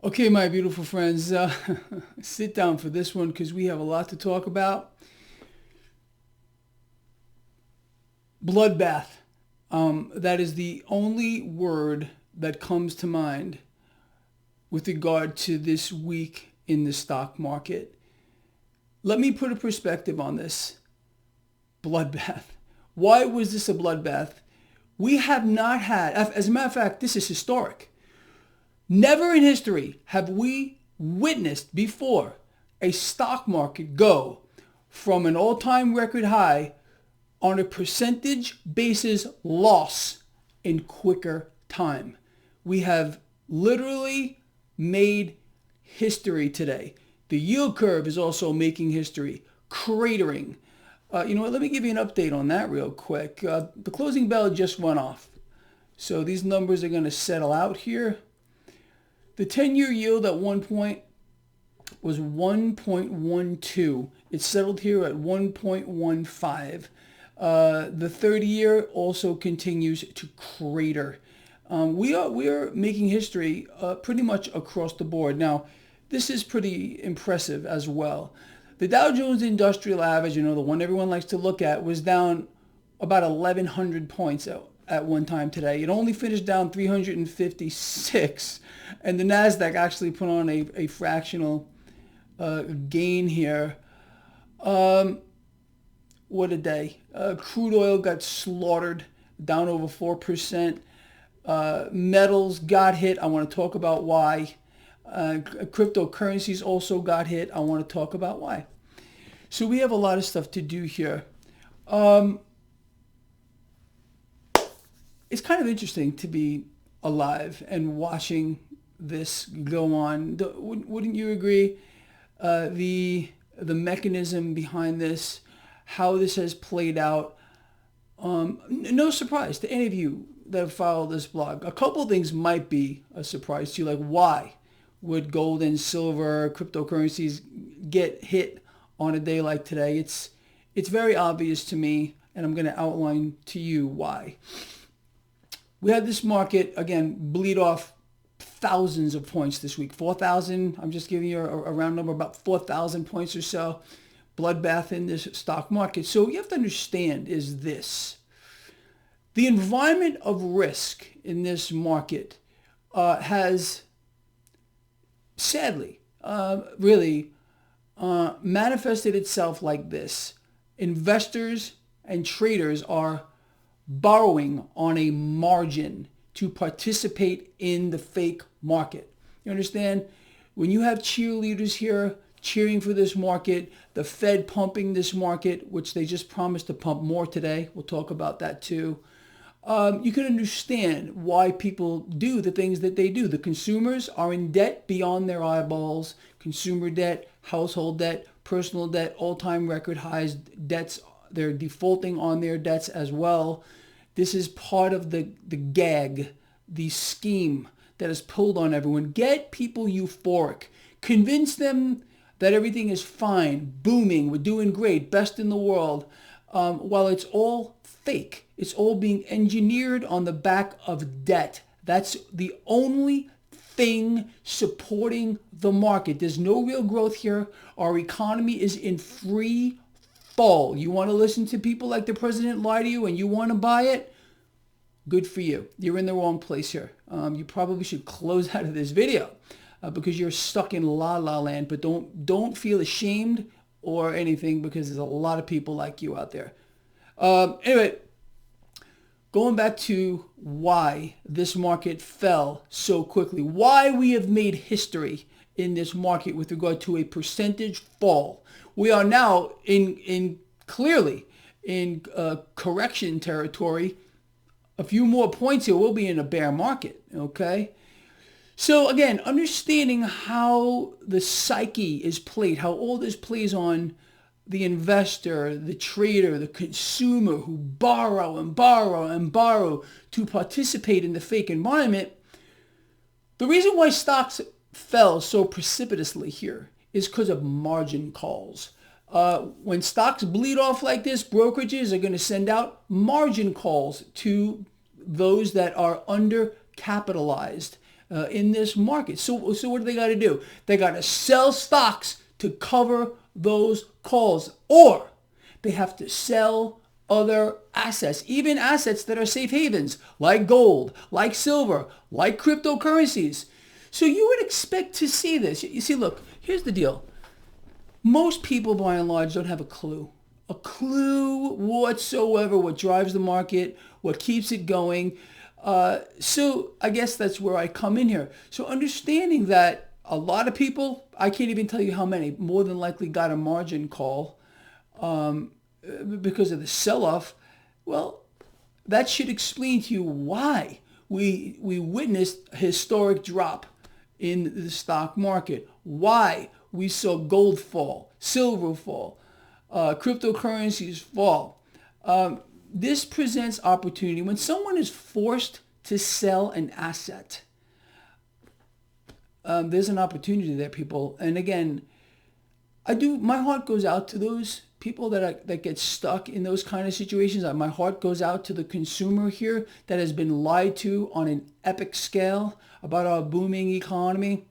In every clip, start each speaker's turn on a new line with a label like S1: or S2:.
S1: Okay, my beautiful friends, sit down for this one because we have a lot to talk about. Bloodbath. That is the only word that comes to mind with regard to this week in the stock market. Let me put a perspective on this. Bloodbath. Why was this a bloodbath? We have not had, as a matter of fact, this is historic. Never in history have we witnessed before a stock market go from an all-time record high on a percentage basis loss in quicker time. We have literally made history today. The yield curve is also making history, cratering. You know what? Let me give you an update on that real quick. The closing bell just went off. So these numbers are going to settle out here. The 10-year yield at one point was 1.12. It settled here at 1.15. The 30-year also continues to crater. We are making history pretty much across the board. Now, this is pretty impressive as well. The Dow Jones Industrial Average, the one everyone likes to look at, was down about 1,100 points at one time today. It only finished down 356, and the Nasdaq actually put on a fractional gain here. What a day. Crude oil got slaughtered, down over 4%. Metals got hit. I want to talk about why. Cryptocurrencies also got hit. I want to talk about why. So we have a lot of stuff to do here. It's kind of interesting to be alive and watching this go on. Wouldn't you agree? The mechanism behind this, how this has played out. No surprise to any of you that follow this blog. A couple things might be a surprise to you, like why would gold and silver, cryptocurrencies get hit on a day like today? It's very obvious to me, and I'm going to outline to you why. We had this market, again, bleed off thousands of points this week. 4,000, I'm just giving you a round number, about 4,000 points or so. Bloodbath in this stock market. So you have to understand is this. The environment of risk in this market has sadly really manifested itself like this. Investors and traders are borrowing on a margin to participate in the fake market. You understand? When you have cheerleaders here cheering for this market, the Fed pumping this market, which they just promised to pump more today. We'll talk about that too. You can understand why people do the things that they do. The consumers are in debt beyond their eyeballs. Consumer debt, household debt, personal debt, all-time record highs, debts. They're defaulting on their debts as well. This is part of the gag, the scheme that is pulled on everyone. Get people euphoric. Convince them that everything is fine, booming, we're doing great, best in the world, while it's all fake. It's all being engineered on the back of debt. That's the only thing supporting the market. There's no real growth here. Our economy is in free fall. You want to listen to people like the president lie to you and you want to buy it? Good for you. You're in the wrong place here. You probably should close out of this video because you're stuck in la la land. But don't feel ashamed or anything because there's a lot of people like you out there. Anyway, going back to why this market fell so quickly, why we have made history in this market with regard to a percentage fall. We are now clearly in correction territory. A few more points here, we'll be in a bear market, okay? So again, understanding how the psyche is played, how all this plays on the investor, the trader, the consumer who borrow and borrow and borrow to participate in the fake environment. The reason why stocks fell so precipitously here is because of margin calls. When stocks bleed off like this, brokerages are going to send out margin calls to those that are undercapitalized. in this market. So what do they got to do? They got to sell stocks to cover those calls, or they have to sell other assets, even assets that are safe havens, like gold, like silver, like cryptocurrencies. So you would expect to see this. You see, look, here's the deal. Most people, by and large, don't have a clue whatsoever what drives the market, what keeps it going. So I guess that's where I come in here. So understanding that a lot of people, I can't even tell you how many, more than likely got a margin call because of the sell-off. Well, that should explain to you why we witnessed a historic drop in the stock market, why we saw gold fall, silver fall, cryptocurrencies fall. This presents opportunity. When someone is forced to sell an asset, there's an opportunity there, people. And again, my heart goes out to those people that get stuck in those kind of situations. My heart goes out to the consumer here that has been lied to on an epic scale about our booming economy,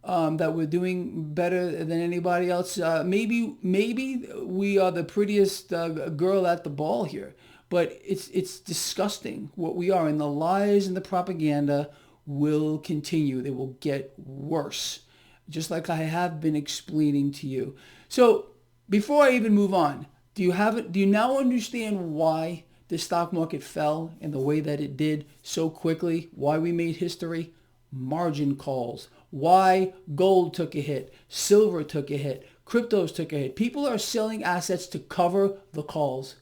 S1: that we're doing better than anybody else. Maybe we are the prettiest girl at the ball here, but it's disgusting what we are, and the lies and the propaganda will continue. They will get worse, just like I have been explaining to you. So before I even move on, do you now understand why the stock market fell in the way that it did so quickly? Why we made history? Margin calls. Why gold took a hit, silver took a hit, cryptos took a hit. People are selling assets to cover the calls.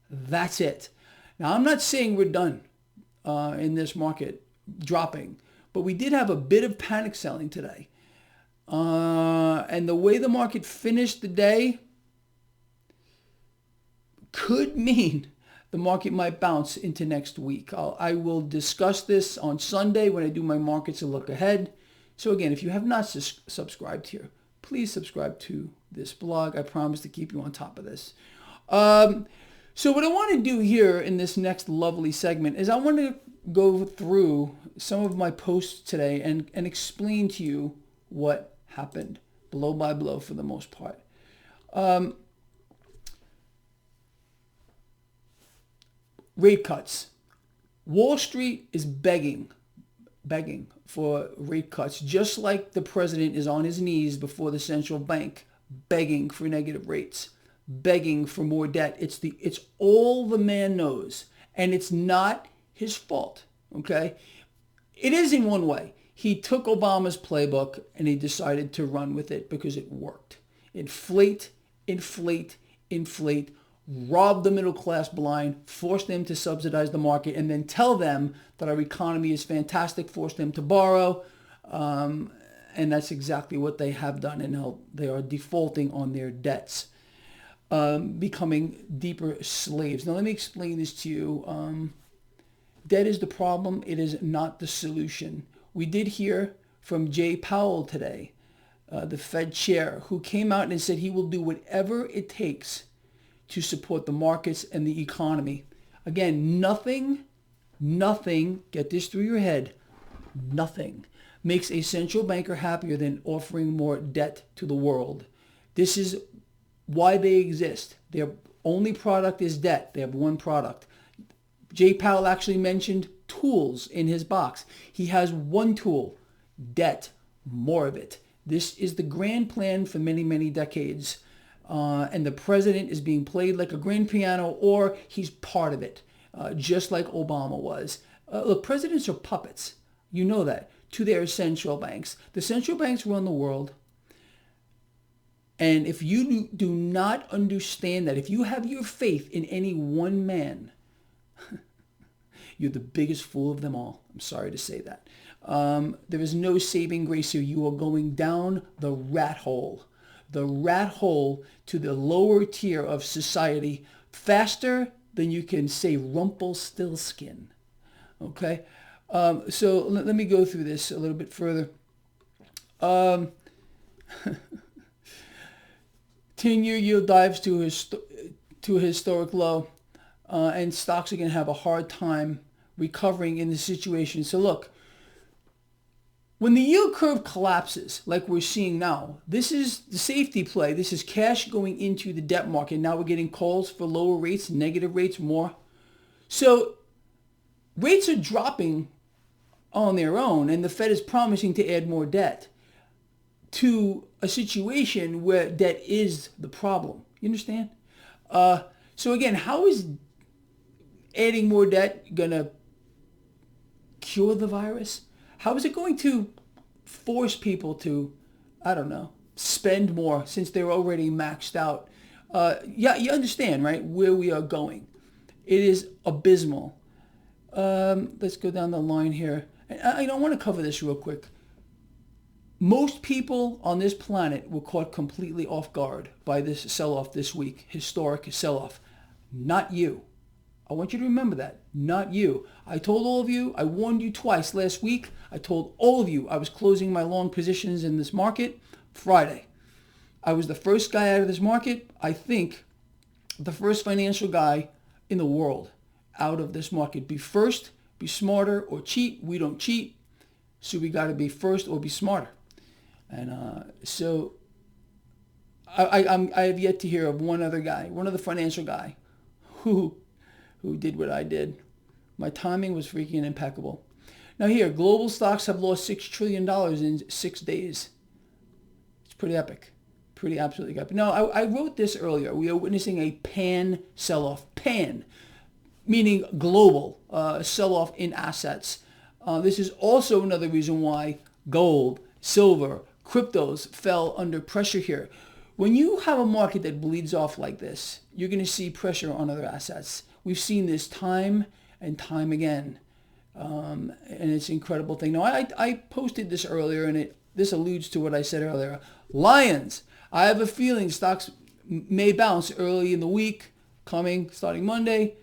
S1: That's it. Now, I'm not saying we're done in this market dropping, but we did have a bit of panic selling today. And the way the market finished the day could mean the market might bounce into next week. I will discuss this on Sunday when I do my markets and look ahead. So again, if you have not subscribed here, please subscribe to this blog. I promise to keep you on top of this. So what I want to do here in this next lovely segment is I want to go through some of my posts today and explain to you what happened blow by blow for the most part. Rate cuts. Wall Street is begging for rate cuts, just like the president is on his knees before the central bank, begging for negative rates, begging for more debt. It's all the man knows, and it's not his fault, okay? It is in one way. He took Obama's playbook and he decided to run with it because it worked. Inflate, inflate, inflate, rob the middle class blind, force them to subsidize the market, and then tell them that our economy is fantastic, force them to borrow. And that's exactly what they have done, and now they are defaulting on their debts, becoming deeper slaves. Now, let me explain this to you. Debt is the problem. It is not the solution. We did hear from Jay Powell today, the Fed chair, who came out and said he will do whatever it takes to support the markets and the economy. Again, nothing, get this through your head, nothing makes a central banker happier than offering more debt to the world. This is why they exist. Their only product is debt. They have one product. Jay Powell actually mentioned tools in his box. He has one tool, debt, more of it. This is the grand plan for many, many decades. And the president is being played like a grand piano, or he's part of it, just like Obama was. Look, presidents are puppets. You know that, to their central banks. The central banks run the world. And if you do not understand that, if you have your faith in any one man, you're the biggest fool of them all. I'm sorry to say that. There is no saving grace here. You are going down the rat hole to the lower tier of society faster than you can say Rumpelstiltskin. Okay? So let me go through this a little bit further. 10-year yield dives to a historic low, and stocks are going to have a hard time recovering in this situation. So look, When the yield curve collapses, like we're seeing now, this is the safety play. This is cash going into the debt market. Now we're getting calls for lower rates, negative rates, more. So rates are dropping on their own, and the Fed is promising to add more debt to a situation where debt is the problem. You understand? So again, how is adding more debt going to cure the virus? How is it going to force people to, I don't know, spend more since they're already maxed out? Yeah, you understand, right, where we are going. It is abysmal. Let's go down the line here. I want to cover this real quick. Most people on this planet were caught completely off guard by this sell-off this week, historic sell-off. Not you. I want you to remember that. Not you. I told all of you, I warned you twice last week. I told all of you I was closing my long positions in this market Friday. I was the first guy out of this market. I think the first financial guy in the world out of this market. Be first, be smarter, or cheat. We don't cheat. So we got to be first or be smarter. And so I have yet to hear of one other guy, one other financial guy who did what I did. My timing was freaking impeccable. Now here, global stocks have lost $6 trillion in 6 days. It's pretty epic. Pretty absolutely epic. Now, I wrote this earlier. We are witnessing a pan sell-off. Pan, meaning global sell-off in assets. This is also another reason why gold, silver, cryptos fell under pressure here. When you have a market that bleeds off like this, you're going to see pressure on other assets. We've seen this time and time again, and it's an incredible thing. Now, I posted this earlier, and this alludes to what I said earlier. Lions, I have a feeling stocks may bounce early in the week, starting Monday.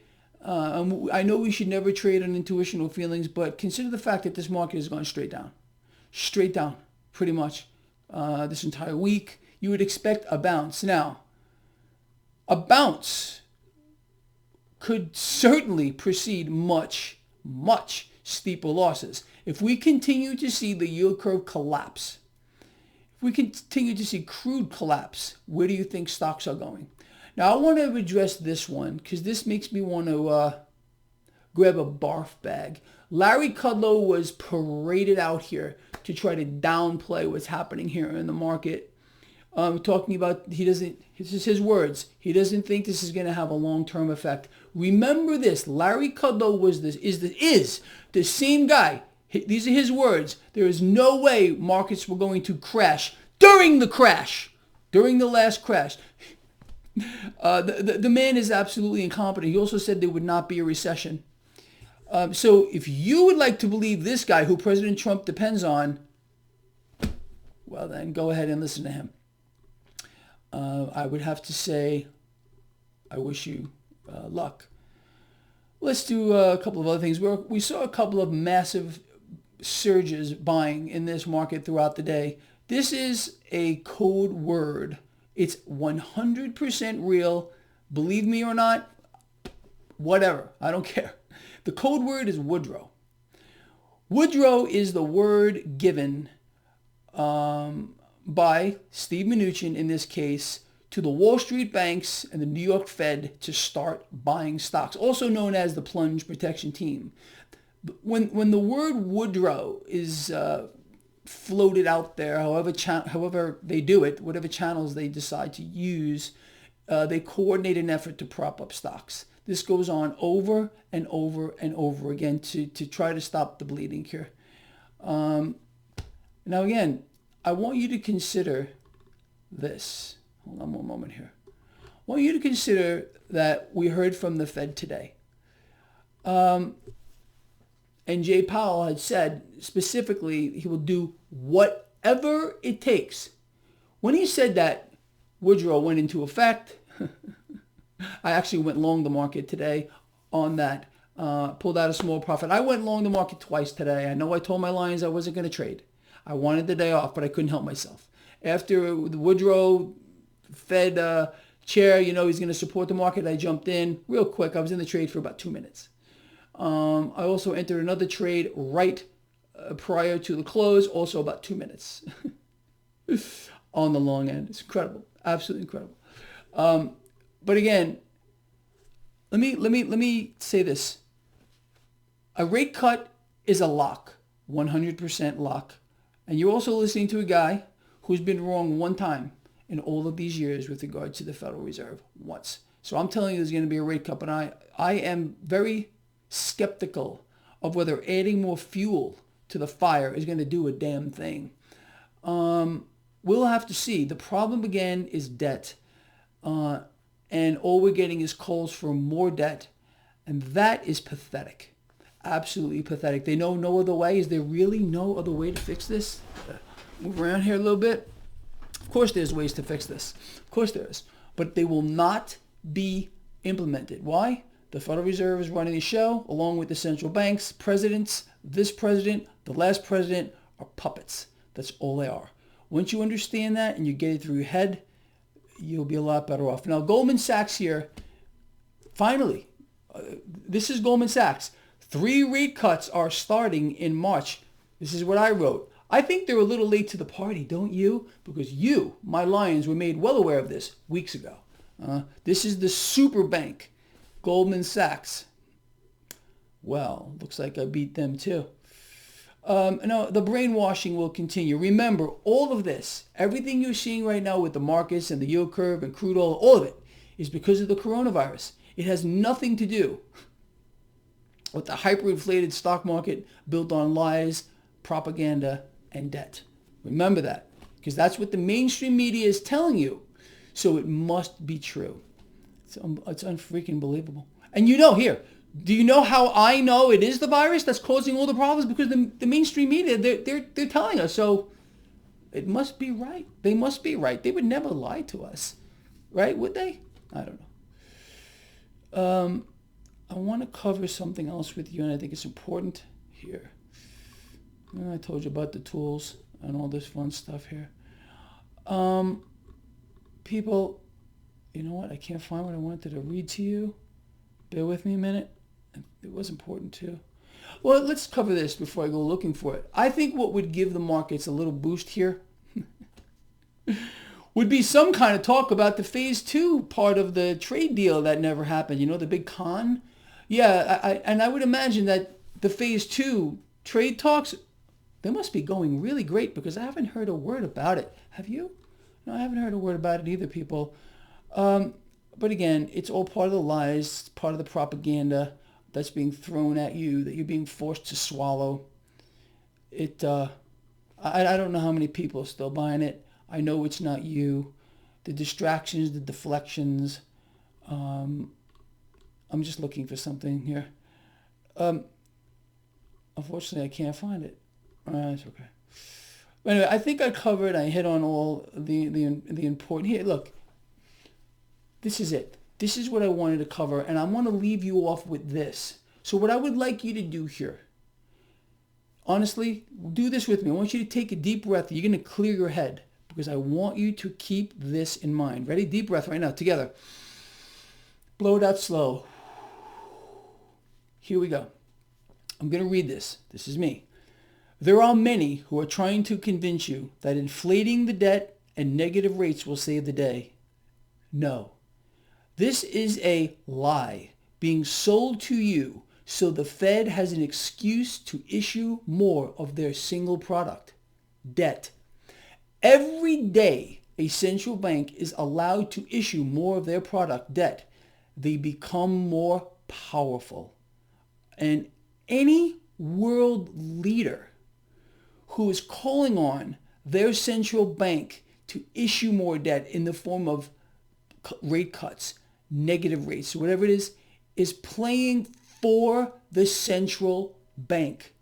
S1: I know we should never trade on intuition or feelings, but consider the fact that this market has gone straight down, pretty much this entire week. You would expect a bounce. Now, a bounce could certainly precede much, much steeper losses. If we continue to see the yield curve collapse, if we continue to see crude collapse, where do you think stocks are going? Now, I want to address this one because this makes me want to grab a barf bag. Larry Kudlow was paraded out here to try to downplay what's happening here in the market. Talking about this is his words, he doesn't think this is going to have a long-term effect. Remember this, Larry Kudlow is the same guy. These are his words. There is no way markets were going to crash during the last crash. The man is absolutely incompetent. He also said there would not be a recession. So if you would like to believe this guy who President Trump depends on, well then go ahead and listen to him. I would have to say I wish you luck. Let's do a couple of other things. We saw a couple of massive surges buying in this market throughout the day. This is a code word. It's 100% real. Believe me or not, whatever. I don't care. The code word is Woodrow. Woodrow is the word given by Steve Mnuchin, in this case, to the Wall Street banks and the New York Fed to start buying stocks, also known as the plunge protection team. When the word Woodrow is floated out there, however they do it, whatever channels they decide to use, they coordinate an effort to prop up stocks. This goes on over and over and over again to try to stop the bleeding here. Now again, I want you to consider this. Hold on one moment here. I want you to consider that we heard from the Fed today. And Jay Powell had said specifically he will do whatever it takes. When he said that, Woodrow went into effect. I actually went long the market today on that. Pulled out a small profit. I went long the market twice today. I know I told my Lions I wasn't going to trade. I wanted the day off, but I couldn't help myself. After the Woodrow Fed chair, he's going to support the market, I jumped in real quick. I was in the trade for about 2 minutes. I also entered another trade right prior to the close, also about 2 minutes on the long end. It's incredible, absolutely incredible. But again, let me say this: a rate cut is a lock, 100% lock, and you're also listening to a guy who's been wrong one time in all of these years with regard to the Federal Reserve, once. So I'm telling you there's going to be a rate cut, but I am very skeptical of whether adding more fuel to the fire is going to do a damn thing. We'll have to see. The problem again is debt. And all we're getting is calls for more debt. And that is pathetic. Absolutely pathetic. They know no other way. Is there really no other way to fix this? Move around here a little bit. Of course there's ways to fix this. Of course there is. But they will not be implemented. Why? The Federal Reserve is running the show, along with the central banks. Presidents, this president, the last president, are puppets. That's all they are. Once you understand that and you get it through your head, you'll be a lot better off. Now, Goldman Sachs here, finally, this is Goldman Sachs. 3 rate cuts are starting in March. This is what I wrote. I think they're a little late to the party, don't you? Because you, my Lions, were made well aware of this weeks ago. This is the super bank, Goldman Sachs. Well, looks like I beat them too. No, the brainwashing will continue. Remember, all of this, everything you're seeing right now with the markets and the yield curve and crude oil, all of it is because of the coronavirus. It has nothing to do with the hyperinflated stock market built on lies, propaganda, and debt. Remember that, because that's what the mainstream media is telling you. So it must be true. It's unfreaking believable. And you know, here, do you know how I know it is the virus that's causing all the problems? Because the mainstream media, they're telling us. So it must be right. They must be right. They would never lie to us, right? Would they? I don't know. I want to cover something else with you, and I think it's important here. I told you about the tools and all this fun stuff here. People, you know what? I can't find what I wanted to read to you. Bear with me a minute. It was important too. Well, let's cover this before I go looking for it. I think what would give the markets a little boost here would be some kind of talk about the phase 2 part of the trade deal that never happened. You know, the big con? Yeah, I would imagine that the phase 2 trade talks, they must be going really great, because I haven't heard a word about it. Have you? No, I haven't heard a word about it either, people. But again, it's all part of the lies, part of the propaganda that's being thrown at you, that you're being forced to swallow. I don't know how many people are still buying it. I know it's not you. The distractions, the deflections. I'm just looking for something here. Unfortunately, I can't find it. It's okay. But anyway, I think I covered, I hit on all the important. Here, look. This is it. This is what I wanted to cover, and I want to leave you off with this. So what I would like you to do here, honestly, do this with me. I want you to take a deep breath. You're going to clear your head, because I want you to keep this in mind. Ready? Deep breath right now, together. Blow it out slow. Here we go. I'm going to read this. This is me. There are many who are trying to convince you that inflating the debt and negative rates will save the day. No. This is a lie being sold to you so the Fed has an excuse to issue more of their single product, debt. Every day a central bank is allowed to issue more of their product, debt, they become more powerful. And any world leader who is calling on their central bank to issue more debt in the form of rate cuts, negative rates, whatever it is playing for the central bank.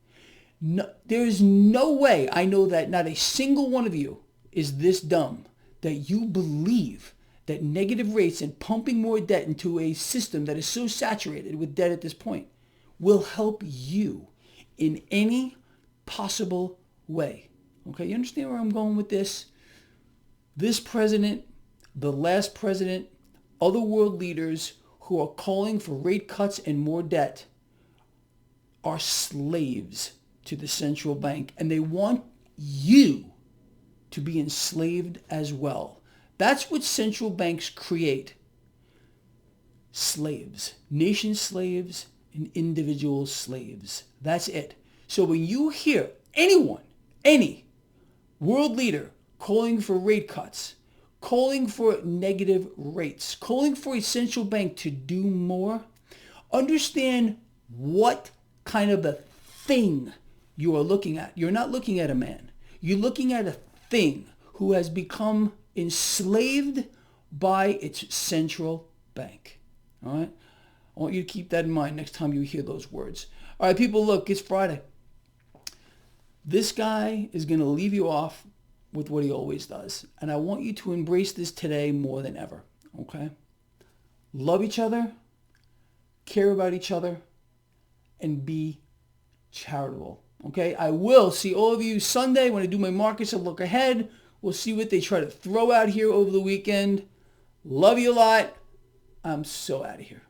S1: No, there is no way, I know that not a single one of you is this dumb, that you believe that negative rates and pumping more debt into a system that is so saturated with debt at this point will help you in any possible way. Okay, you understand where I'm going with this? This president, the last president, other world leaders who are calling for rate cuts and more debt are slaves to the central bank, and they want you to be enslaved as well. That's what central banks create. Slaves, nation slaves and individual slaves. That's it. So when you hear anyone, any world leader calling for rate cuts, calling for negative rates, calling for a central bank to do more, understand what kind of a thing you are looking at. You're not looking at a man. You're looking at a thing who has become enslaved by its central bank. All right? I want you to keep that in mind next time you hear those words. All right, people, look, it's Friday. This guy is going to leave you off with what he always does. And I want you to embrace this today more than ever. Okay? Love each other, care about each other, and be charitable. Okay? I will see all of you Sunday when I do my markets and look ahead. We'll see what they try to throw out here over the weekend. Love you a lot. I'm so out of here.